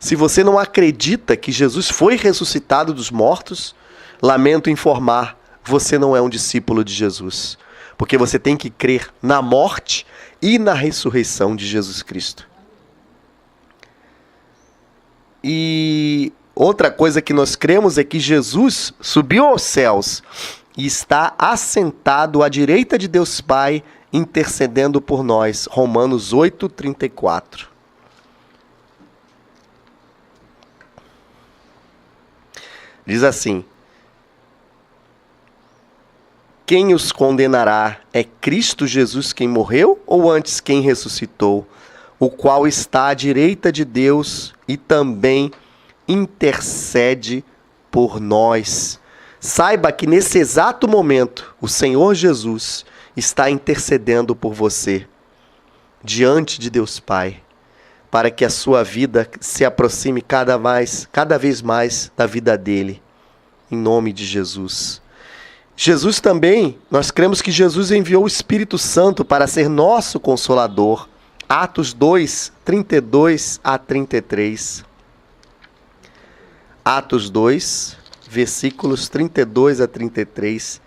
Se você não acredita que Jesus foi ressuscitado dos mortos, lamento informar, você não é um discípulo de Jesus. Porque você tem que crer na morte e na ressurreição de Jesus Cristo. E outra coisa que nós cremos é que Jesus subiu aos céus e está assentado à direita de Deus Pai, intercedendo por nós. Romanos 8:34. Diz assim: quem os condenará? É Cristo Jesus quem morreu ou antes quem ressuscitou, o qual está à direita de Deus e também intercede por nós. Saiba que nesse exato momento o Senhor Jesus está intercedendo por você diante de Deus Pai, para que a sua vida se aproxime cada vez mais da vida dele, em nome de Jesus. Jesus também, nós cremos que Jesus enviou o Espírito Santo para ser nosso Consolador. Atos 2, 32 a 33. Atos 2, versículos 32 a 33,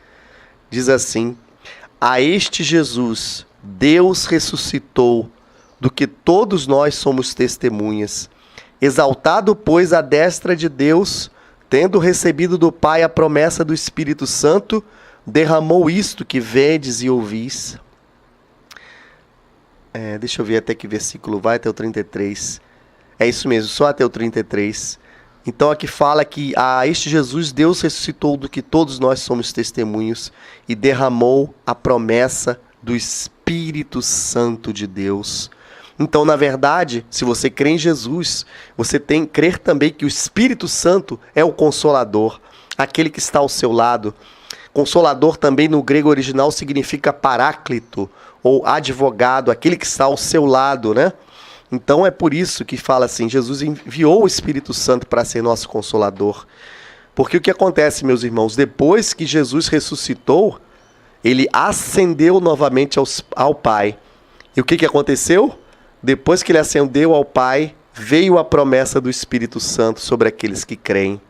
diz assim: a este Jesus, Deus ressuscitou, do que todos nós somos testemunhas. Exaltado, pois, à destra de Deus, tendo recebido do Pai a promessa do Espírito Santo, derramou isto que vedes e ouvis. Deixa eu ver até que versículo vai, até o 33. É isso mesmo, só até o 33. Então aqui fala que a este Jesus Deus ressuscitou, do que todos nós somos testemunhos, e derramou a promessa do Espírito Santo de Deus. Então, na verdade, se você crê em Jesus, você tem que crer também que o Espírito Santo é o Consolador, aquele que está ao seu lado. Consolador também no grego original significa paráclito, ou advogado, aquele que está ao seu lado, né? Então é por isso que fala assim, Jesus enviou o Espírito Santo para ser nosso Consolador. Porque o que acontece, meus irmãos, depois que Jesus ressuscitou, ele ascendeu novamente ao Pai. E o que aconteceu? Depois que ele ascendeu ao Pai, veio a promessa do Espírito Santo sobre aqueles que creem.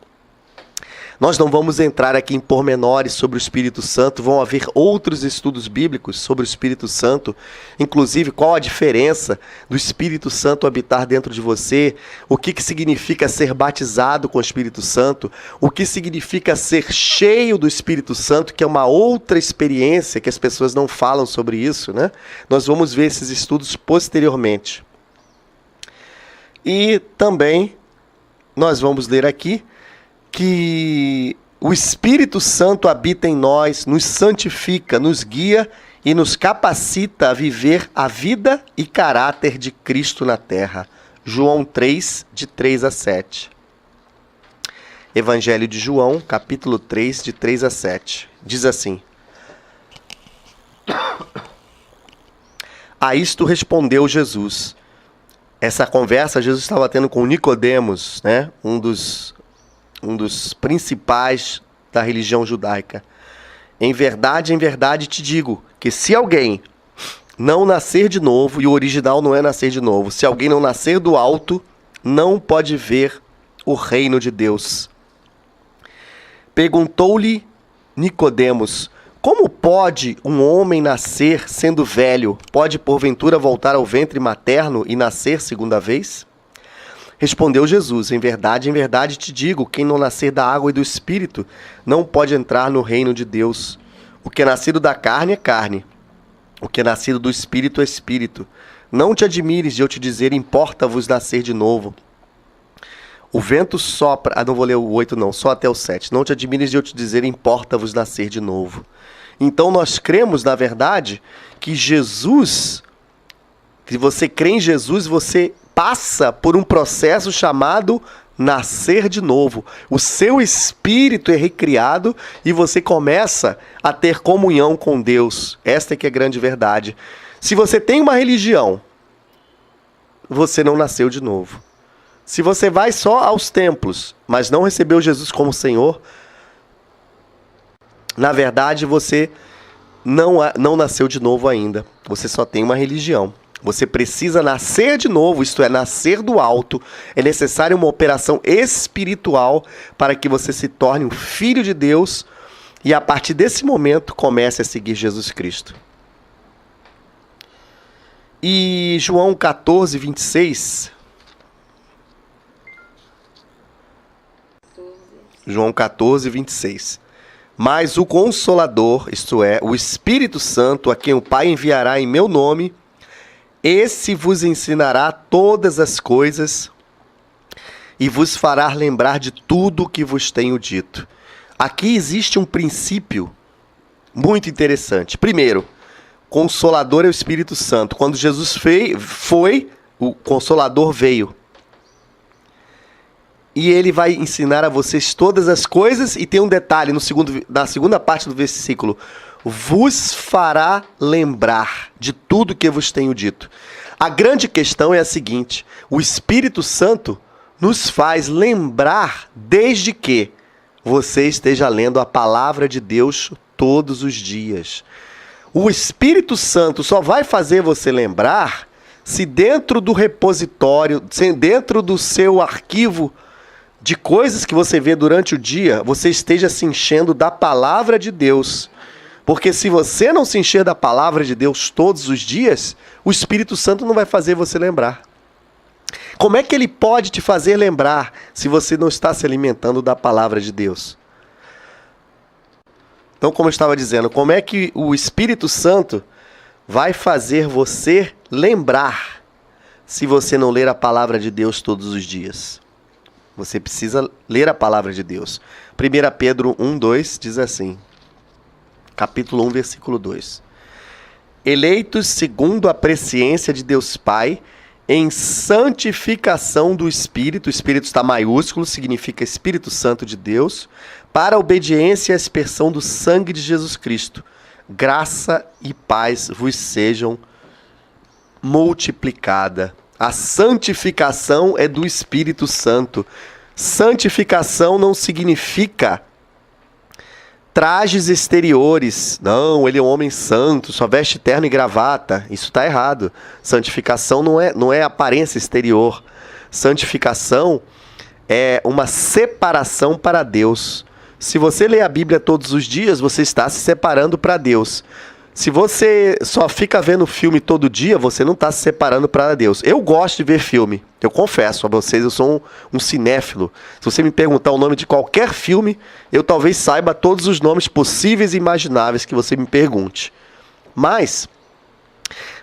Nós não vamos entrar aqui em pormenores sobre o Espírito Santo, vão haver outros estudos bíblicos sobre o Espírito Santo, inclusive qual a diferença do Espírito Santo habitar dentro de você, o que significa ser batizado com o Espírito Santo, o que significa ser cheio do Espírito Santo, que é uma outra experiência que as pessoas não falam sobre isso, né? Nós vamos ver esses estudos posteriormente. E também nós vamos ler aqui que o Espírito Santo habita em nós, nos santifica, nos guia e nos capacita a viver a vida e caráter de Cristo na terra. João 3, de 3 a 7. Evangelho de João, capítulo 3, de 3 a 7. Diz assim: a isto respondeu Jesus. Essa conversa Jesus estava tendo com Nicodemos, né? Um dos principais da religião judaica. Em verdade te digo, que se alguém não nascer de novo, e o original não é nascer de novo, se alguém não nascer do alto, não pode ver o reino de Deus. Perguntou-lhe Nicodemos: como pode um homem nascer sendo velho? Pode porventura voltar ao ventre materno e nascer segunda vez? Respondeu Jesus: em verdade te digo, quem não nascer da água e do Espírito não pode entrar no reino de Deus. O que é nascido da carne é carne, o que é nascido do Espírito é Espírito. Não te admires de eu te dizer, importa-vos nascer de novo. O vento sopra... não vou ler o 8 não, só até o 7. Não te admires de eu te dizer, importa-vos nascer de novo. Então nós cremos, na verdade, que Jesus... Se você crê em Jesus, você passa por um processo chamado nascer de novo. O seu espírito é recriado e você começa a ter comunhão com Deus. Esta é que é a grande verdade. Se você tem uma religião, você não nasceu de novo. Se você vai só aos templos, mas não recebeu Jesus como Senhor, na verdade você não nasceu de novo ainda. Você só tem uma religião. Você precisa nascer de novo, isto é, nascer do alto. É necessária uma operação espiritual para que você se torne um filho de Deus e a partir desse momento comece a seguir Jesus Cristo. E João 14, 26. João 14, 26. Mas o Consolador, isto é, o Espírito Santo, a quem o Pai enviará em meu nome, esse vos ensinará todas as coisas e vos fará lembrar de tudo o que vos tenho dito. Aqui existe um princípio muito interessante. Primeiro, Consolador é o Espírito Santo. Quando Jesus foi, o Consolador veio. E ele vai ensinar a vocês todas as coisas. E tem um detalhe na segunda parte do versículo. Vos fará lembrar de tudo que vos tenho dito. A grande questão é a seguinte. O Espírito Santo nos faz lembrar desde que você esteja lendo a palavra de Deus todos os dias. O Espírito Santo só vai fazer você lembrar se dentro do repositório, se dentro do seu arquivo de coisas que você vê durante o dia, você esteja se enchendo da palavra de Deus. Porque se você não se encher da palavra de Deus todos os dias, o Espírito Santo não vai fazer você lembrar. Como é que ele pode te fazer lembrar se você não está se alimentando da palavra de Deus? Então, como eu estava dizendo, como é que o Espírito Santo vai fazer você lembrar se você não ler a palavra de Deus todos os dias? Você precisa ler a palavra de Deus. 1 Pedro 1, 2 diz assim, capítulo 1, versículo 2. Eleitos segundo a presciência de Deus Pai, em santificação do Espírito, o Espírito está maiúsculo, significa Espírito Santo de Deus, para a obediência e a aspersão do sangue de Jesus Cristo. Graça e paz vos sejam multiplicada. A santificação é do Espírito Santo. Santificação não significa trajes exteriores. Não, ele é um homem santo, só veste terno e gravata. Isso está errado. Santificação não é aparência exterior. Santificação é uma separação para Deus. Se você lê a Bíblia todos os dias, você está se separando para Deus. Se você só fica vendo filme todo dia, você não está se separando para Deus. Eu gosto de ver filme. Eu confesso a vocês, eu sou um cinéfilo. Se você me perguntar o nome de qualquer filme, eu talvez saiba todos os nomes possíveis e imagináveis que você me pergunte. Mas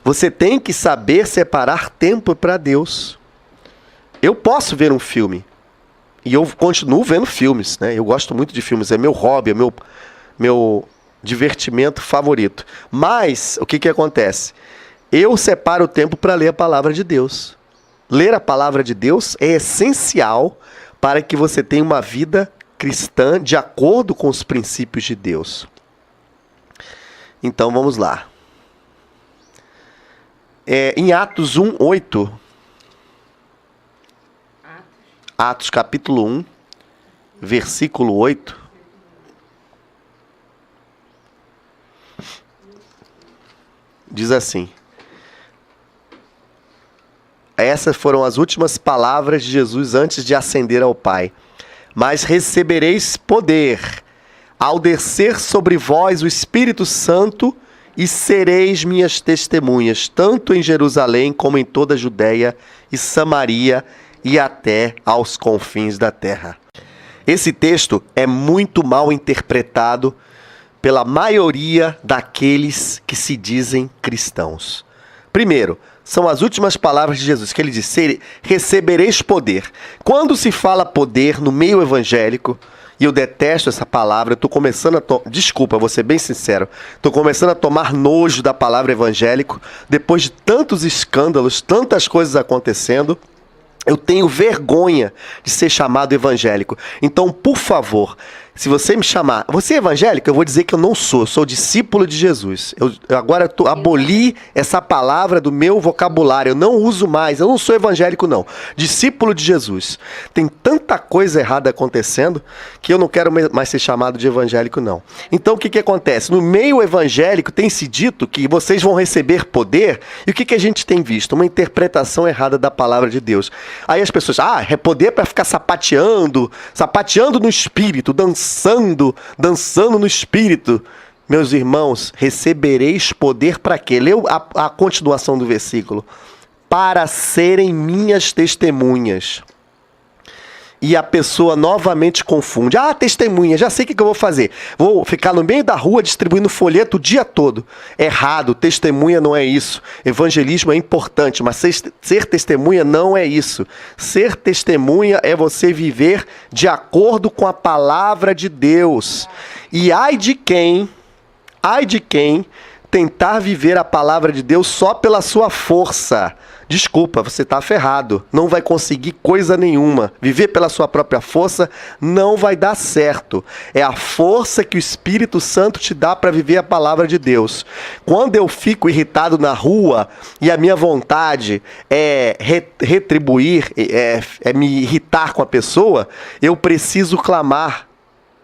você tem que saber separar tempo para Deus. Eu posso ver um filme. E eu continuo vendo filmes, né? Eu gosto muito de filmes. É meu hobby, é meu divertimento favorito. Mas o que acontece? Eu separo o tempo para ler a palavra de Deus. Ler a palavra de Deus é essencial para que você tenha uma vida cristã de acordo com os princípios de Deus. Então vamos lá. Em Atos 1, 8. Atos capítulo 1, versículo 8. Diz assim. Essas foram as últimas palavras de Jesus antes de ascender ao Pai. Mas recebereis poder ao descer sobre vós o Espírito Santo e sereis minhas testemunhas, tanto em Jerusalém como em toda a Judéia e Samaria e até aos confins da terra. Esse texto é muito mal interpretado pela maioria daqueles que se dizem cristãos. Primeiro, são as últimas palavras de Jesus, que ele diz, recebereis poder. Quando se fala poder no meio evangélico, e eu detesto essa palavra, eu estou começando a... Desculpa, vou ser bem sincero, estou começando a tomar nojo da palavra evangélico, depois de tantos escândalos, tantas coisas acontecendo, eu tenho vergonha de ser chamado evangélico. Então, por favor, se você me chamar, você é evangélico? Eu vou dizer que eu não sou, eu sou discípulo de Jesus. Eu agora aboli essa palavra do meu vocabulário, eu não uso mais, eu não sou evangélico não. Discípulo de Jesus. Tem tanta coisa errada acontecendo que eu não quero mais ser chamado de evangélico, não. Então o que acontece? No meio evangélico tem se dito que vocês vão receber poder, e o que a gente tem visto? Uma interpretação errada da palavra de Deus. Aí as pessoas, é poder para ficar sapateando no espírito, dançando no espírito. Meus irmãos, recebereis poder para quê? Leu a continuação do versículo. Para serem minhas testemunhas. E a pessoa novamente confunde. Testemunha, já sei o que eu vou fazer. Vou ficar no meio da rua distribuindo folheto o dia todo. Errado, testemunha não é isso. Evangelismo é importante, mas ser testemunha não é isso. Ser testemunha é você viver de acordo com a palavra de Deus. E ai de quem tentar viver a palavra de Deus só pela sua força. Desculpa, você está ferrado. Não vai conseguir coisa nenhuma. Viver pela sua própria força não vai dar certo. É a força que o Espírito Santo te dá para viver a palavra de Deus. Quando eu fico irritado na rua e a minha vontade é retribuir, é me irritar com a pessoa, eu preciso clamar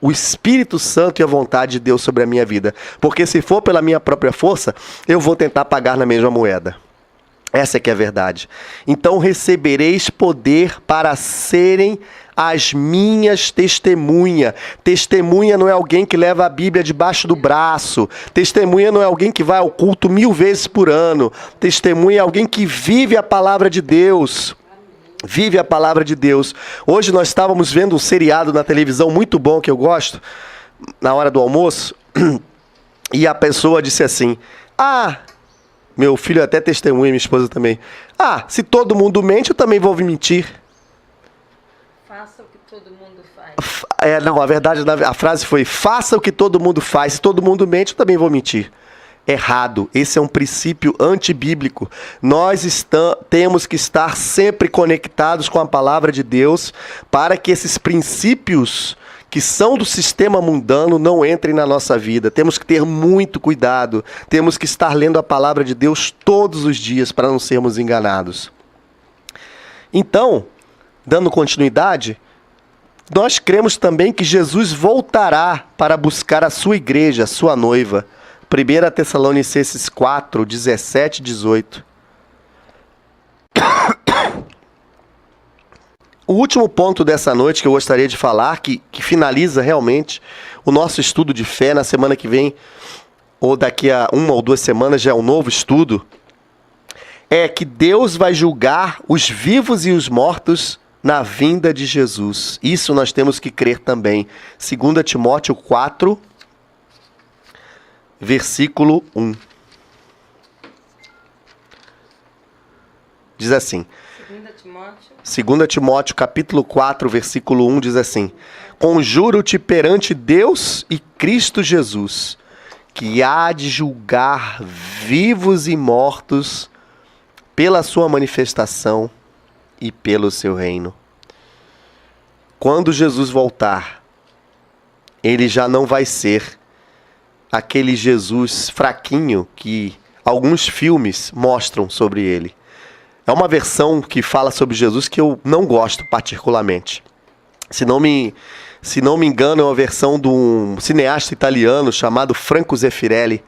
o Espírito Santo e a vontade de Deus sobre a minha vida. Porque se for pela minha própria força, eu vou tentar pagar na mesma moeda. Essa é que é a verdade. Então recebereis poder para serem as minhas testemunhas. Testemunha não é alguém que leva a Bíblia debaixo do braço. Testemunha não é alguém que vai ao culto 1000 vezes por ano. Testemunha é alguém que vive a palavra de Deus. Vive a palavra de Deus. Hoje nós estávamos vendo um seriado na televisão muito bom que eu gosto, na hora do almoço, e a pessoa disse assim, meu filho até testemunha, minha esposa também, se todo mundo mente, eu também vou mentir. Faça o que todo mundo faz. A verdade, a frase foi, faça o que todo mundo faz, se todo mundo mente, eu também vou mentir. Errado. Esse é um princípio antibíblico. Nós temos que estar sempre conectados com a palavra de Deus para que esses princípios que são do sistema mundano não entrem na nossa vida. Temos que ter muito cuidado. Temos que estar lendo a palavra de Deus todos os dias para não sermos enganados. Então, dando continuidade, nós cremos também que Jesus voltará para buscar a sua igreja, a sua noiva. 1 Tessalonicenses 4, 17 e 18. O último ponto dessa noite que eu gostaria de falar, que finaliza realmente o nosso estudo de fé na semana que vem, ou daqui a 1 ou 2 semanas já é um novo estudo, é que Deus vai julgar os vivos e os mortos na vinda de Jesus. Isso nós temos que crer também. 2 Timóteo 4, versículo 1. Diz assim. 2 Timóteo, capítulo 4, versículo 1, diz assim. Conjuro-te perante Deus e Cristo Jesus, que há de julgar vivos e mortos pela sua manifestação e pelo seu reino. Quando Jesus voltar, ele já não vai ser aquele Jesus fraquinho que alguns filmes mostram sobre ele. É uma versão que fala sobre Jesus que eu não gosto particularmente. Se não me engano, é uma versão de um cineasta italiano chamado Franco Zeffirelli,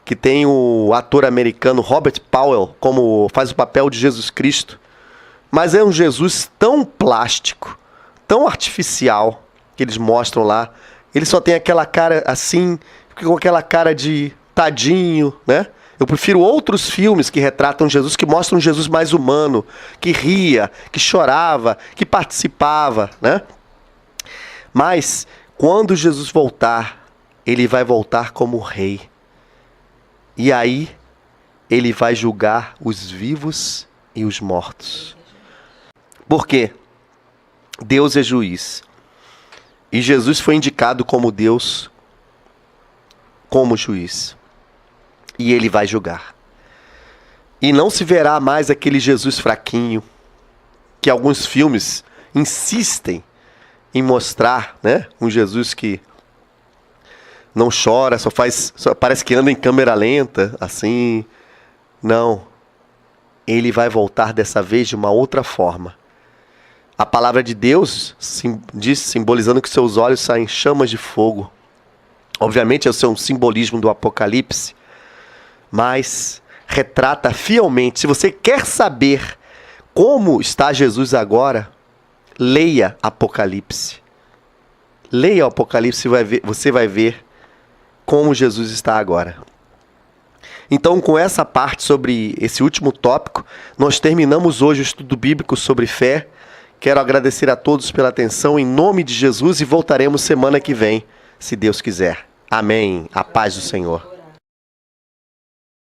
que tem o ator americano Robert Powell como faz o papel de Jesus Cristo. Mas é um Jesus tão plástico, tão artificial, que eles mostram lá. Ele só tem aquela cara assim, com aquela cara de tadinho, né? Eu prefiro outros filmes que retratam Jesus, que mostram um Jesus mais humano, que ria, que chorava, que participava, né? Mas, quando Jesus voltar, ele vai voltar como rei. E aí, ele vai julgar os vivos e os mortos. Por quê? Deus é juiz. E Jesus foi indicado como Deus, como juiz. E ele vai julgar. E não se verá mais aquele Jesus fraquinho, que alguns filmes insistem em mostrar, né? Um Jesus que não chora, só parece que anda em câmera lenta, assim. Não. Ele vai voltar dessa vez de uma outra forma. A palavra de Deus diz, simbolizando que seus olhos saem chamas de fogo. Obviamente, esse é um simbolismo do Apocalipse, mas retrata fielmente. Se você quer saber como está Jesus agora, leia Apocalipse. Leia o Apocalipse e você vai ver como Jesus está agora. Então, com essa parte sobre esse último tópico, nós terminamos hoje o estudo bíblico sobre fé. Quero agradecer a todos pela atenção em nome de Jesus e voltaremos semana que vem, se Deus quiser. Amém. A paz do Senhor.